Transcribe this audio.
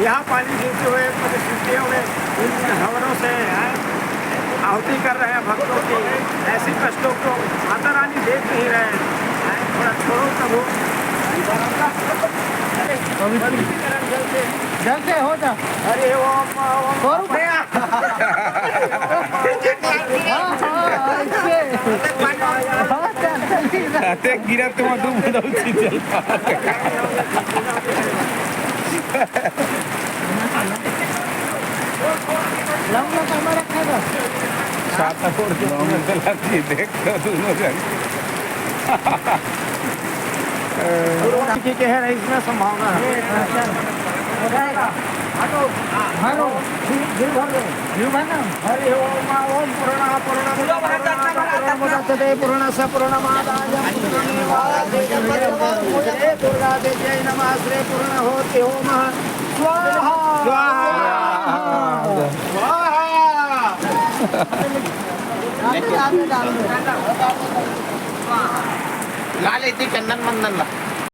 यहाँ पानी देते हुए परिस्थितियों में इन हवरों से आहुति कर रहे हैं भक्तों की। ऐसे कष्टों को माता रानी देख नहीं रहे हैं। थोड़ा छोड़ो प्रभु। जल से हो जा। अरे ओम ओम ते गिरा तुम्हाला बुडवची लंबा कैमरा खाएगा। साता फोड़ के लगती देखो दोनों जन की कहर है, इसमें संभावना है। मारो हरि ओम ओम पूर्ण पूर्णमुदच्यते पूर्णस्य पूर्णमादाय पूर्णमेवावशिष्यते। दुर्गा देव्यै नमः। श्री पूर्ण होति होमः। स्वाहा लाल येते चंदन मंदनला